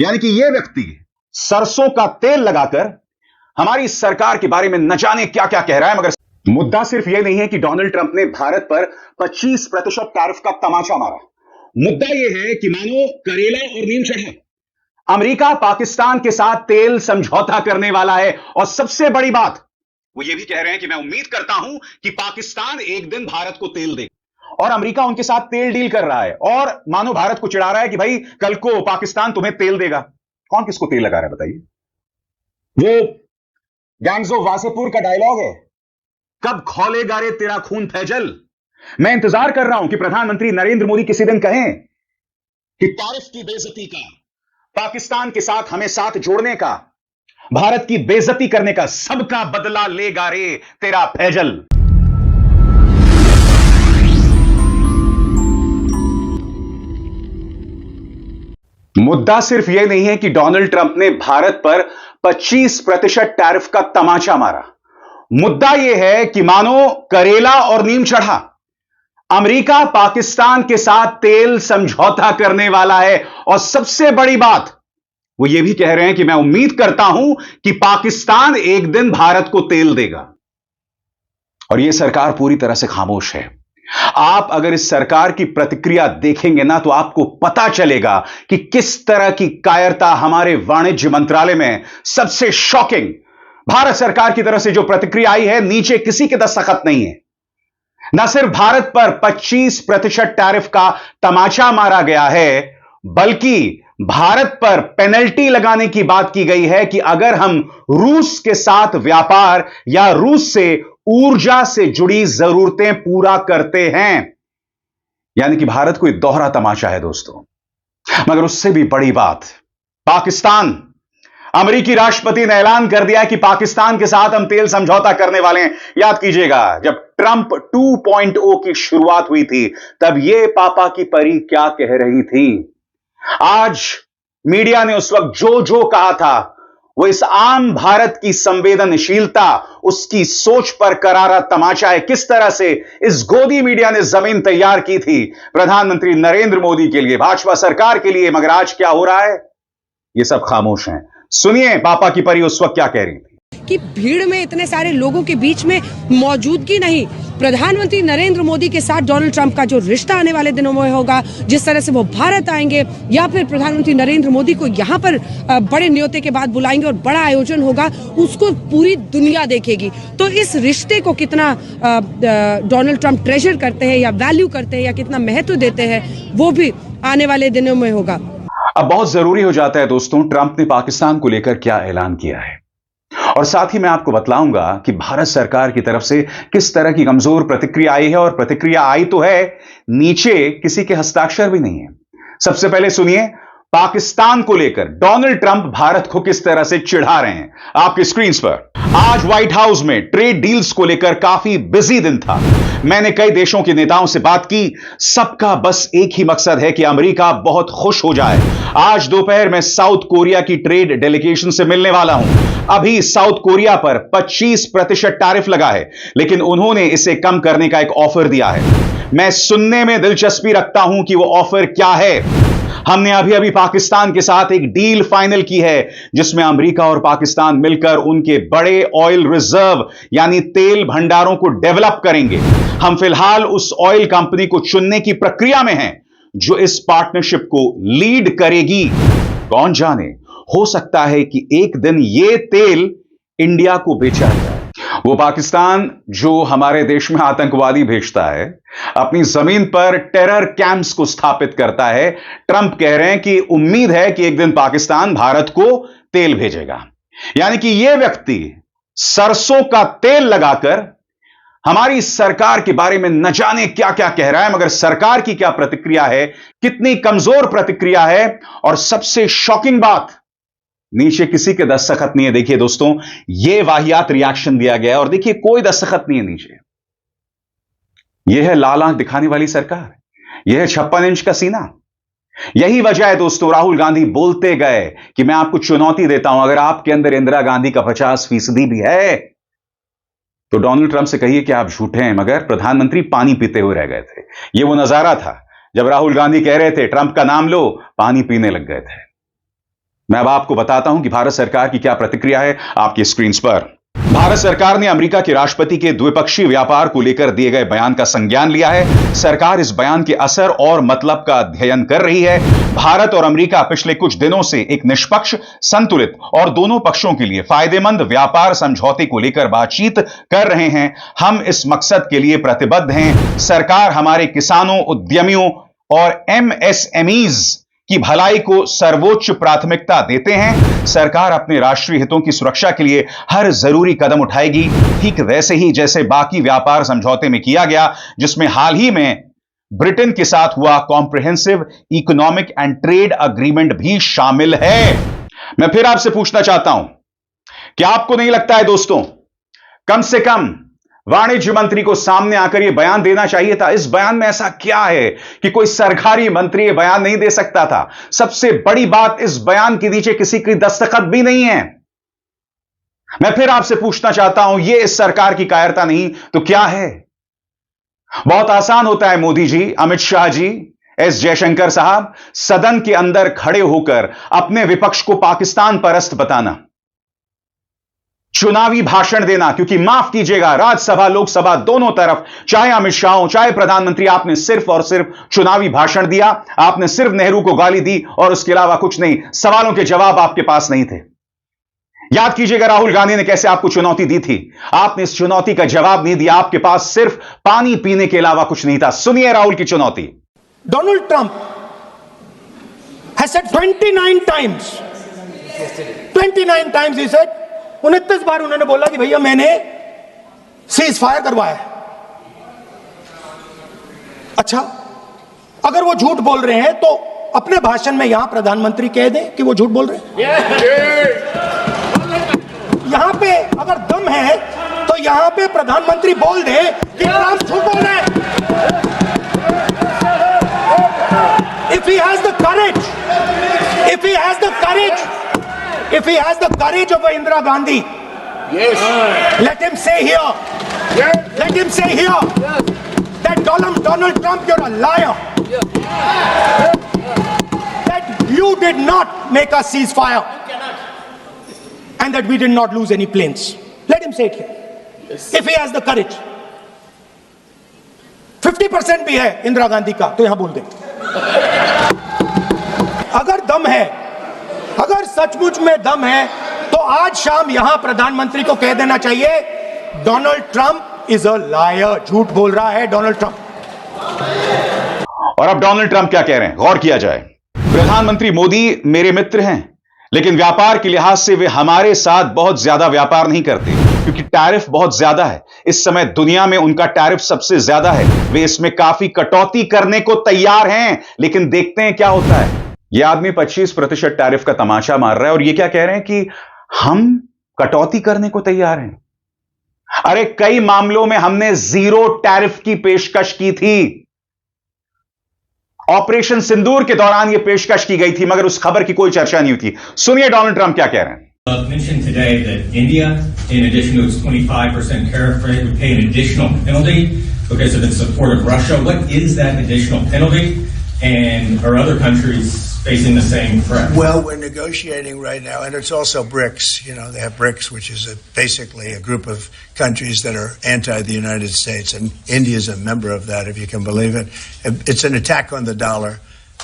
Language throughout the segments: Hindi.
यानी कि यह व्यक्ति सरसों का तेल लगाकर हमारी सरकार के बारे में न जाने क्या क्या कह रहा है। मगर मुद्दा सिर्फ यह नहीं है कि डोनाल्ड ट्रंप ने भारत पर 25% टैरिफ का तमाचा मारा। मुद्दा यह है कि मानो करेला और नीम चढ़े, अमेरिका पाकिस्तान के साथ तेल समझौता करने वाला है। और सबसे बड़ी बात, वो ये भी कह रहे हैं कि मैं उम्मीद करता हूं कि पाकिस्तान एक दिन भारत को तेल दे। और अमेरिका उनके साथ तेल डील कर रहा है और मानो भारत को चिढ़ा रहा है कि भाई कल को पाकिस्तान तुम्हें तेल देगा। कौन किसको तेल लगा रहा है बताइए? वो गैंग्स ऑफ वासेपुर का डायलॉग है, कब खौलेगा रे तेरा खून फैजल। मैं इंतजार कर रहा हूं कि प्रधानमंत्री नरेंद्र मोदी किसी दिन कहें कि तारिफ की बेइज्जती का, पाकिस्तान के साथ हमें साथ जोड़ने का, भारत की बेइज्जती करने का सबका बदला लेगा रे तेरा फैजल। मुद्दा सिर्फ यह नहीं है कि डोनाल्ड ट्रंप ने भारत पर 25% टैरिफ का तमाचा मारा। मुद्दा यह है कि मानो करेला और नीम चढ़ा, अमेरिका पाकिस्तान के साथ तेल समझौता करने वाला है। और सबसे बड़ी बात, वो ये भी कह रहे हैं कि मैं उम्मीद करता हूं कि पाकिस्तान एक दिन भारत को तेल देगा। और यह सरकार पूरी तरह से खामोश है। आप अगर इस सरकार की प्रतिक्रिया देखेंगे ना तो आपको पता चलेगा कि किस तरह की कायरता हमारे वाणिज्य मंत्रालय में। सबसे शॉकिंग, भारत सरकार की तरफ से जो प्रतिक्रिया आई है, नीचे किसी के दस्तखत नहीं है। न सिर्फ भारत पर 25% टैरिफ का तमाचा मारा गया है, बल्कि भारत पर पेनल्टी लगाने की बात की गई है कि अगर हम रूस के साथ व्यापार या रूस से ऊर्जा से जुड़ी जरूरतें पूरा करते हैं। यानी कि भारत को एक दोहरा तमाचा है दोस्तों। मगर उससे भी बड़ी बात, पाकिस्तान, अमेरिकी राष्ट्रपति ने ऐलान कर दिया कि पाकिस्तान के साथ हम तेल समझौता करने वाले हैं। याद कीजिएगा, जब ट्रंप 2.0 की शुरुआत हुई थी तब यह पापा की परी क्या कह रही थी। आज मीडिया ने उस वक्त जो जो कहा था, वो इस आम भारत की संवेदनशीलता, उसकी सोच पर करारा तमाचा है। किस तरह से इस गोदी मीडिया ने जमीन तैयार की थी प्रधानमंत्री नरेंद्र मोदी के लिए, भाजपा सरकार के लिए। मगर आज क्या हो रहा है, ये सब खामोश हैं। सुनिए पापा की परी उस वक्त क्या कह रही थी। कि भीड़ में इतने सारे लोगों के बीच में मौजूदगी नहीं, प्रधानमंत्री नरेंद्र मोदी के साथ डोनाल्ड ट्रंप का जो रिश्ता आने वाले दिनों में होगा, जिस तरह से वो भारत आएंगे या फिर प्रधानमंत्री नरेंद्र मोदी को यहाँ पर बड़े न्योते के बाद बुलाएंगे और बड़ा आयोजन होगा, उसको पूरी दुनिया देखेगी। तो इस रिश्ते को कितना डोनाल्ड ट्रंप ट्रेजर करते हैं या वैल्यू करते हैं या कितना महत्व देते हैं, वो भी आने वाले दिनों में होगा। अब बहुत जरूरी हो जाता है दोस्तों, ट्रंप ने पाकिस्तान को लेकर क्या ऐलान किया है। और साथ ही मैं आपको बतलाऊंगा कि भारत सरकार की तरफ से किस तरह की कमजोर प्रतिक्रिया आई है। और प्रतिक्रिया आई तो है, नीचे किसी के हस्ताक्षर भी नहीं है। सबसे पहले सुनिए पाकिस्तान को लेकर डोनाल्ड ट्रंप भारत को किस तरह से चिढ़ा रहे हैं आपकी स्क्रीन पर। आज व्हाइट हाउस में ट्रेड डील्स को लेकर काफी बिजी दिन था। मैंने कई देशों के नेताओं से बात की, सबका बस एक ही मकसद है कि अमेरिका बहुत खुश हो जाए। आज दोपहर में साउथ कोरिया की ट्रेड डेलीगेशन से मिलने वाला हूं। अभी साउथ कोरिया पर 25% टैरिफ लगा है, लेकिन उन्होंने इसे कम करने का एक ऑफर दिया है। मैं सुनने में दिलचस्पी रखता हूं कि वो ऑफर क्या है। हमने अभी अभी पाकिस्तान के साथ एक डील फाइनल की है, जिसमें अमेरिका और पाकिस्तान मिलकर उनके बड़े ऑयल रिजर्व यानी तेल भंडारों को डेवलप करेंगे। हम फिलहाल उस ऑयल कंपनी को चुनने की प्रक्रिया में हैं जो इस पार्टनरशिप को लीड करेगी। कौन जाने, हो सकता है कि एक दिन यह तेल इंडिया को बेचा जाए। वो पाकिस्तान जो हमारे देश में आतंकवादी भेजता है, अपनी जमीन पर टेरर कैंप्स को स्थापित करता है, ट्रंप कह रहे हैं कि उम्मीद है कि एक दिन पाकिस्तान भारत को तेल भेजेगा। यानी कि यह व्यक्ति सरसों का तेल लगाकर हमारी सरकार के बारे में न जाने क्या क्या कह रहा है। मगर सरकार की क्या प्रतिक्रिया है, कितनी कमजोर प्रतिक्रिया है। और सबसे शॉकिंग बात, नीचे किसी के दस्तखत नहीं है। देखिए दोस्तों, यह वाहियात रिएक्शन दिया गया है और देखिए कोई दस्तखत नहीं है नीचे। यह है लाल आंख दिखाने वाली सरकार, यह है 56 इंच का सीना। यही वजह है दोस्तों, राहुल गांधी बोलते गए कि मैं आपको चुनौती देता हूं, अगर आपके अंदर इंदिरा गांधी का 50% भी है तो डोनाल्ड ट्रंप से कहिए कि आप झूठे हैं। मगर प्रधानमंत्री पानी पीते हुए रह गए थे। यह वो नजारा था जब राहुल गांधी कह रहे थे ट्रंप का नाम लो, पानी पीने लग गए थे। मैं अब आपको बताता हूं कि भारत सरकार की क्या प्रतिक्रिया है आपकी स्क्रीन पर। भारत सरकार ने अमेरिका के राष्ट्रपति के द्विपक्षीय व्यापार को लेकर दिए गए बयान का संज्ञान लिया है। सरकार इस बयान के असर और मतलब का अध्ययन कर रही है। भारत और अमेरिका पिछले कुछ दिनों से एक निष्पक्ष, संतुलित और दोनों पक्षों के लिए फायदेमंद व्यापार समझौते को लेकर बातचीत कर रहे हैं। हम इस मकसद के लिए प्रतिबद्ध हैं। सरकार हमारे किसानों, उद्यमियों और एमएसएमईज की भलाई को सर्वोच्च प्राथमिकता देते हैं। सरकार अपने राष्ट्रीय हितों की सुरक्षा के लिए हर जरूरी कदम उठाएगी, ठीक वैसे ही जैसे बाकी व्यापार समझौते में किया गया, जिसमें हाल ही में ब्रिटेन के साथ हुआ comprehensive economic and trade agreement भी शामिल है। मैं फिर आपसे पूछना चाहता हूं कि आपको नहीं लगता है दोस्तों, कम से कम वाणिज्य मंत्री को सामने आकर यह बयान देना चाहिए था? इस बयान में ऐसा क्या है कि कोई सरकारी मंत्री यह बयान नहीं दे सकता था? सबसे बड़ी बात, इस बयान के नीचे किसी की दस्तखत भी नहीं है। मैं फिर आपसे पूछना चाहता हूं, यह इस सरकार की कायरता नहीं तो क्या है? बहुत आसान होता है मोदी जी, अमित शाह जी, एस जयशंकर साहब, सदन के अंदर खड़े होकर अपने विपक्ष को पाकिस्तान परस्त बताना, चुनावी भाषण देना, क्योंकि माफ कीजिएगा, राज्यसभा लोकसभा दोनों तरफ चाहे अमित शाह हो चाहे प्रधानमंत्री, आपने सिर्फ और सिर्फ चुनावी भाषण दिया। आपने सिर्फ नेहरू को गाली दी और उसके अलावा कुछ नहीं। सवालों के जवाब आपके पास नहीं थे। याद कीजिएगा राहुल गांधी ने कैसे आपको चुनौती दी थी। आपने इस चुनौती का जवाब नहीं दिया। आपके पास सिर्फ पानी पीने के अलावा कुछ नहीं था। सुनिए राहुल की चुनौती। Donald Trump has said 29 times, 29 times he said, 29 बार उन्होंने बोला कि भैया मैंने सीज फायर करवाया है। अच्छा, अगर वो झूठ बोल रहे हैं तो अपने भाषण में यहां प्रधानमंत्री कह दें कि वो झूठ बोल रहे हैं। यहां पे अगर दम है तो यहां पे प्रधानमंत्री बोल दे कि ट्रंप झूठ बोल रहे हैं। If he has the courage, if he has the courage, if he has the courage of Indira Gandhi, yes, let him say here, yes, let him say here, yes, that Donald Trump, you're a liar, yes, that you did not make a ceasefire, and that we did not lose any planes. Let him say it here, yes, if he has the courage. 50% भी है इंदिरा गांधी का, तो यहां बोल दे। अगर दम है, अगर सचमुच में दम है, तो आज शाम यहां प्रधानमंत्री को कह देना चाहिए Donald Trump is a liar, झूठ बोल रहा है डोनाल्ड ट्रंप। और अब डोनाल्ड ट्रंप क्या कह रहे हैं, गौर किया जाए। प्रधानमंत्री मोदी मेरे मित्र हैं, लेकिन व्यापार के लिहाज से वे हमारे साथ बहुत ज्यादा व्यापार नहीं करते, क्योंकि टैरिफ बहुत ज्यादा है। इस समय दुनिया में उनका टैरिफ सबसे ज्यादा है। वे इसमें काफी कटौती करने को तैयार हैं, लेकिन देखते हैं क्या होता है। यह आदमी 25% टैरिफ का तमाशा मार रहा है और ये क्या कह रहे हैं कि हम कटौती करने को तैयार हैं। अरे कई मामलों में हमने 0 टैरिफ की पेशकश की थी। ऑपरेशन सिंदूर के दौरान यह पेशकश की गई थी, मगर उस खबर की कोई चर्चा नहीं हुई थी। सुनिए डोनाल्ड ट्रंप क्या कह रहे हैं। Mentioned today that India, in addition to its 25% tariff rate, would pay an additional penalty because of its support of Russia. What is that additional penalty? And are other countries facing the same threat? Well, we're negotiating right now, and it's also BRICS. You know, they have BRICS, which is basically a group of countries that are anti the United States, and India is a member of that, if you can believe it. It's an attack on the dollar,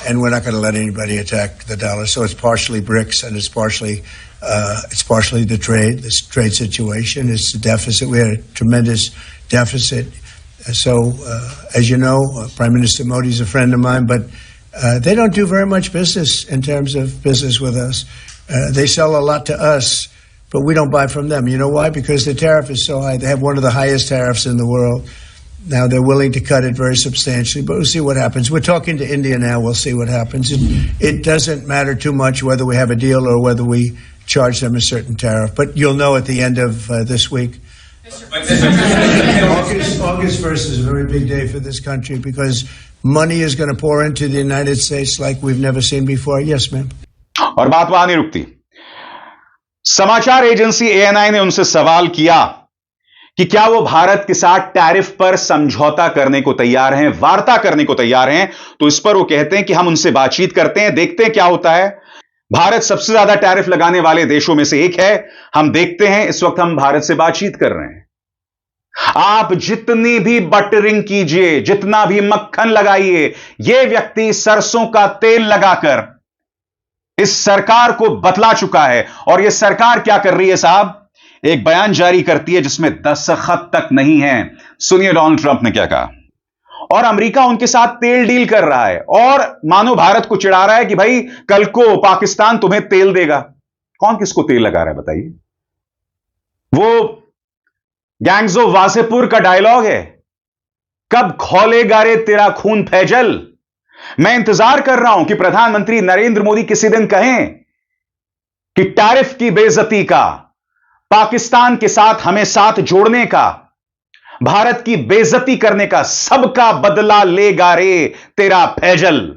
and we're not going to let anybody attack the dollar. So it's partially BRICS, and it's partially the trade, this trade situation. It's the deficit. We had a tremendous deficit. So, as you know, Prime Minister Modi is a friend of mine, but they don't do very much business in terms of business with us. They sell a lot to us, but we don't buy from them. You know why? Because the tariff is so high. They have one of the highest tariffs in the world. Now they're willing to cut it very substantially, but we'll see what happens. We're talking to India now. We'll see what happens. It doesn't matter too much whether we have a deal or whether we charge them a certain tariff, but you'll know at the end of this week. August 1st is a very big day for this country because money is going to pour into the United States like we've never seen before. Yes, ma'am. और बात वहां नहीं रुकती। समाचार एजेंसी ANI ने उनसे सवाल किया कि क्या वो भारत के साथ टैरिफ पर समझौता करने को तैयार हैं, वार्ता करने को तैयार हैं। तो इस पर वो कहते हैं कि हम उनसे बातचीत करते हैं, देखते हैं क्या होता है। भारत सबसे ज्यादा टैरिफ लगाने वाले देशों में से एक है। हम देखते हैं, इस वक्त हम भारत से बातचीत कर रहे हैं। आप जितनी भी बटरिंग कीजिए, जितना भी मक्खन लगाइए, यह व्यक्ति सरसों का तेल लगाकर इस सरकार को बतला चुका है। और यह सरकार क्या कर रही है साहब? एक बयान जारी करती है जिसमें दस्तखत तक नहीं है। सुनिए डोनाल्ड ट्रंप ने क्या कहा। और अमेरिका उनके साथ तेल डील कर रहा है और मानो भारत को चिढ़ा रहा है कि भाई कल को पाकिस्तान तुम्हें तेल देगा। कौन किसको तेल लगा रहा है बताइए? वो गैंग्स ऑफ वासेपुर का डायलॉग है, कब खौलेगा रे तेरा खून फैजल। मैं इंतजार कर रहा हूं कि प्रधानमंत्री नरेंद्र मोदी किसी दिन कहें कि टैरिफ की बेइज्जती का, पाकिस्तान के साथ हमें साथ जोड़ने का, भारत की बेइज्जती करने का सबका बदला लेगा रे तेरा फैजल।